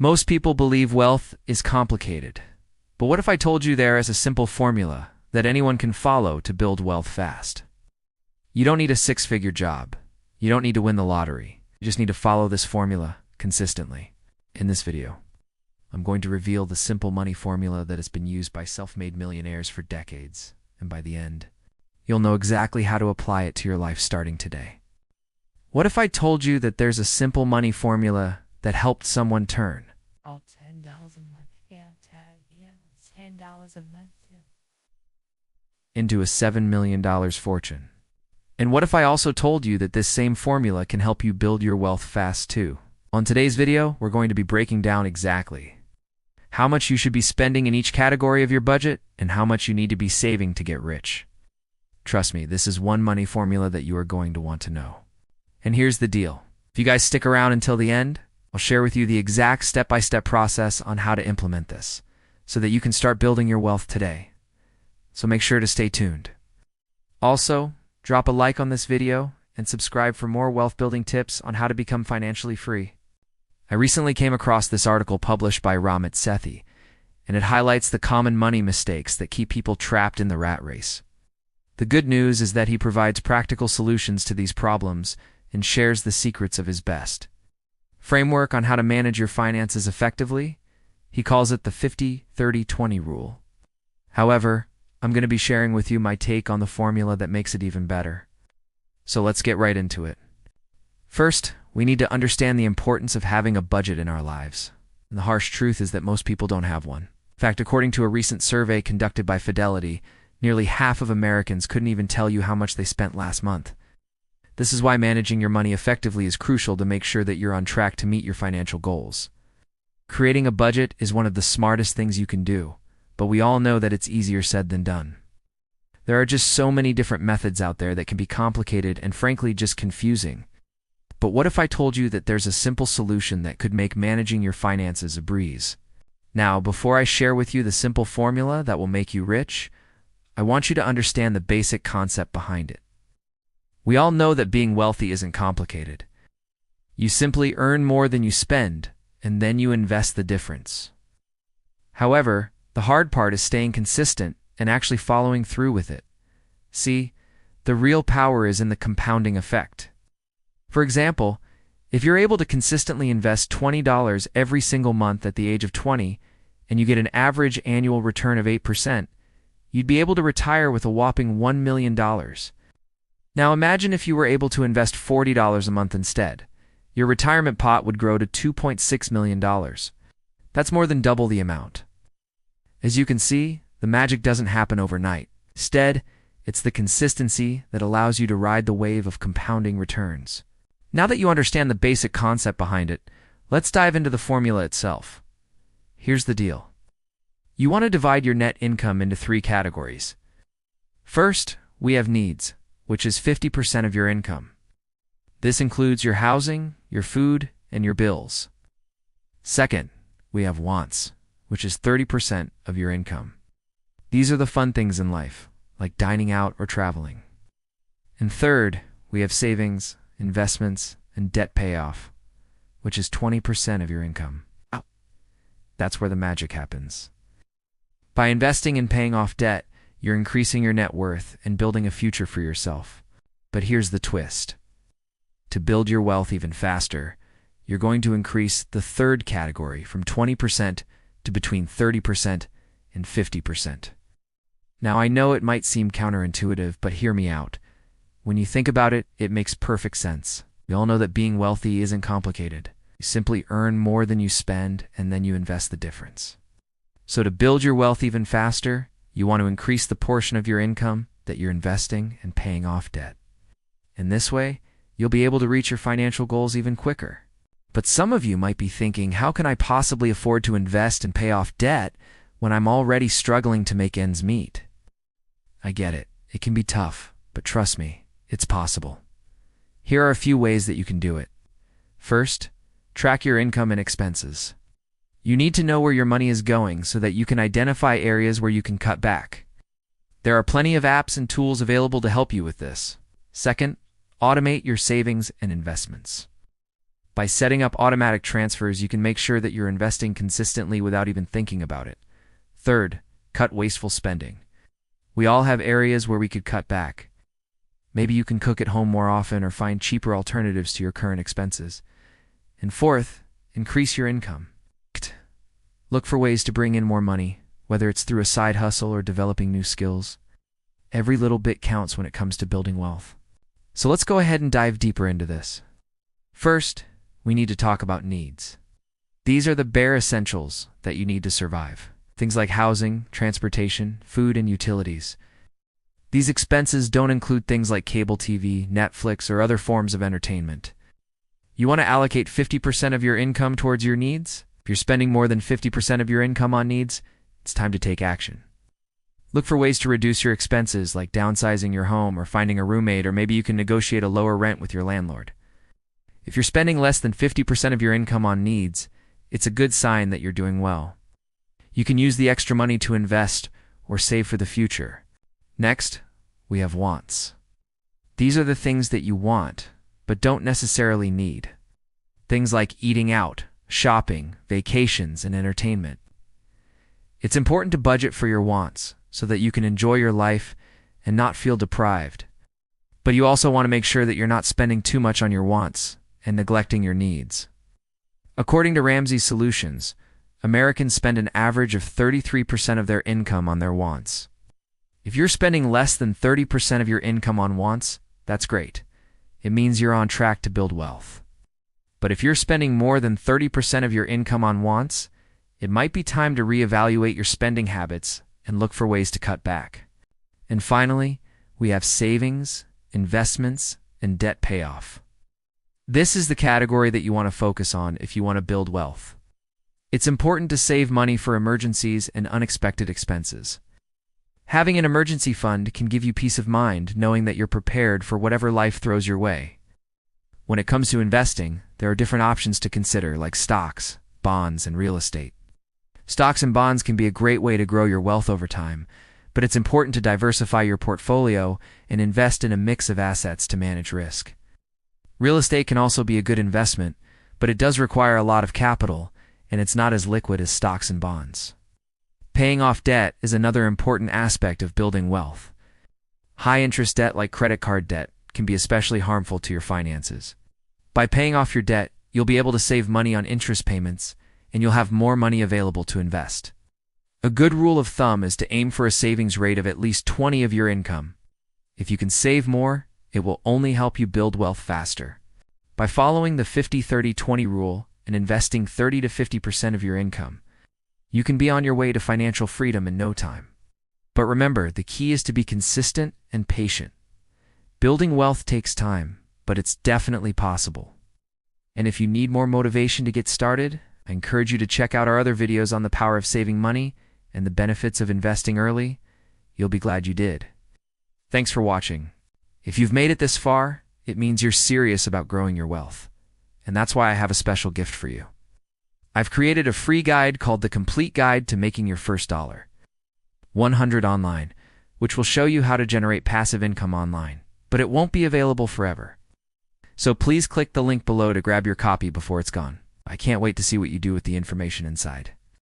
Most people believe wealth is complicated. But what if I told you there is a simple formula that anyone can follow to build wealth fast? You don't need a six-figure job. You don't need to win the lottery. You just need to follow this formula consistently. In this video, I'm going to reveal the simple money formula that has been used by self-made millionaires for decades. And by the end, you'll know exactly how to apply it to your life starting today. What if I told you that there's a simple money formula that helped someone turn $10 a month, $10 a month into a $7 million fortune? And what if I also told you that this same formula can help you build your wealth fast too? On today's video, we're going to be breaking down exactly how much you should be spending in each category of your budget and how much you need to be saving to get rich. Trust me, this is one money formula that you are going to want to know. And here's the deal. If you guys stick around until the end, I'll share with you the exact step-by-step process on how to implement this so that you can start building your wealth today. So make sure to stay tuned. Also, drop a like on this video and subscribe for more wealth-building tips on how to become financially free. I recently came across this article published by Ramit Sethi, and it highlights the common money mistakes that keep people trapped in the rat race. The good news is that he provides practical solutions to these problems and shares the secrets of his best framework on how to manage your finances effectively. He calls it the 50-30-20 rule. However, I'm going to be sharing with you my take on the formula that makes it even better. So let's get right into it. First, we need to understand the importance of having a budget in our lives. And the harsh truth is that most people don't have one. In fact, according to a recent survey conducted by Fidelity, nearly half of Americans couldn't even tell you how much they spent last month. This is why managing your money effectively is crucial to make sure that you're on track to meet your financial goals. Creating a budget is one of the smartest things you can do, but we all know that it's easier said than done. There are just so many different methods out there that can be complicated and frankly just confusing. But what if I told you that there's a simple solution that could make managing your finances a breeze? Now, before I share with you the simple formula that will make you rich, I want you to understand the basic concept behind it. We all know that being wealthy isn't complicated. You simply earn more than you spend, and then you invest the difference. However, the hard part is staying consistent and actually following through with it. See, the real power is in the compounding effect. For example, if you're able to consistently invest $20 every single month at the age of 20, and you get an average annual return of 8%, you'd be able to retire with a whopping $1 million. Now imagine if you were able to invest $40 a month instead. Your retirement pot would grow to $2.6 million. That's more than double the amount. As you can see, the magic doesn't happen overnight. Instead, it's the consistency that allows you to ride the wave of compounding returns. Now that you understand the basic concept behind it, let's dive into the formula itself. Here's the deal. You want to divide your net income into three categories. First, we have needs, which is 50% of your income. This includes your housing, your food, and your bills. Second, we have wants, which is 30% of your income. These are the fun things in life, like dining out or traveling. And third, we have savings, investments, and debt payoff, which is 20% of your income. That's where the magic happens. By investing and paying off debt, you're increasing your net worth and building a future for yourself. But here's the twist. To build your wealth even faster, you're going to increase the third category from 20% to between 30% and 50%. Now, I know it might seem counterintuitive, but hear me out. When you think about it, it makes perfect sense. We all know that being wealthy isn't complicated. You simply earn more than you spend, and then you invest the difference. So to build your wealth even faster, you want to increase the portion of your income that you're investing and paying off debt. In this way, you'll be able to reach your financial goals even quicker. But some of you might be thinking, how can I possibly afford to invest and pay off debt when I'm already struggling to make ends meet? I get it. It can be tough, but trust me, it's possible. Here are a few ways that you can do it. First, track your income and expenses. You need to know where your money is going so that you can identify areas where you can cut back. There are plenty of apps and tools available to help you with this. Second, automate your savings and investments. By setting up automatic transfers, you can make sure that you're investing consistently without even thinking about it. Third, cut wasteful spending. We all have areas where we could cut back. Maybe you can cook at home more often or find cheaper alternatives to your current expenses. And fourth, increase your income. Look for ways to bring in more money, whether it's through a side hustle or developing new skills. Every little bit counts when it comes to building wealth. So let's go ahead and dive deeper into this. First, we need to talk about needs. These are the bare essentials that you need to survive. Things like housing, transportation, food, and utilities. These expenses don't include things like cable TV, Netflix, or other forms of entertainment. You want to allocate 50% of your income towards your needs? If you're spending more than 50% of your income on needs, it's time to take action. Look for ways to reduce your expenses, like downsizing your home or finding a roommate, or maybe you can negotiate a lower rent with your landlord. If you're spending less than 50% of your income on needs, it's a good sign that you're doing well. You can use the extra money to invest or save for the future. Next, we have wants. These are the things that you want, but don't necessarily need. Things like eating out, shopping, vacations, and entertainment. It's important to budget for your wants so that you can enjoy your life and not feel deprived. But you also want to make sure that you're not spending too much on your wants and neglecting your needs. According to Ramsey's Solutions, Americans spend an average of 33% of their income on their wants. If you're spending less than 30% of your income on wants, that's great. It means you're on track to build wealth. But if you're spending more than 30% of your income on wants, it might be time to reevaluate your spending habits and look for ways to cut back. And finally, we have savings, investments, and debt payoff. This is the category that you want to focus on if you want to build wealth. It's important to save money for emergencies and unexpected expenses. Having an emergency fund can give you peace of mind knowing that you're prepared for whatever life throws your way. When it comes to investing, there are different options to consider, like stocks, bonds, and real estate. Stocks and bonds can be a great way to grow your wealth over time, but it's important to diversify your portfolio and invest in a mix of assets to manage risk. Real estate can also be a good investment, but it does require a lot of capital, and it's not as liquid as stocks and bonds. Paying off debt is another important aspect of building wealth. High-interest debt like credit card debt can be especially harmful to your finances. By paying off your debt, you'll be able to save money on interest payments, and you'll have more money available to invest. A good rule of thumb is to aim for a savings rate of at least 20% of your income. If you can save more, it will only help you build wealth faster. By following the 50-30-20 rule and investing 30 to 50% of your income, you can be on your way to financial freedom in no time. But remember, the key is to be consistent and patient. Building wealth takes time, but it's definitely possible. And if you need more motivation to get started, I encourage you to check out our other videos on the power of saving money and the benefits of investing early. You'll be glad you did. Thanks for watching. If you've made it this far, it means you're serious about growing your wealth. And that's why I have a special gift for you. I've created a free guide called The Complete Guide to Making Your First Dollar. 100 online, which will show you how to generate passive income online, but it won't be available forever. So please click the link below to grab your copy before it's gone. I can't wait to see what you do with the information inside.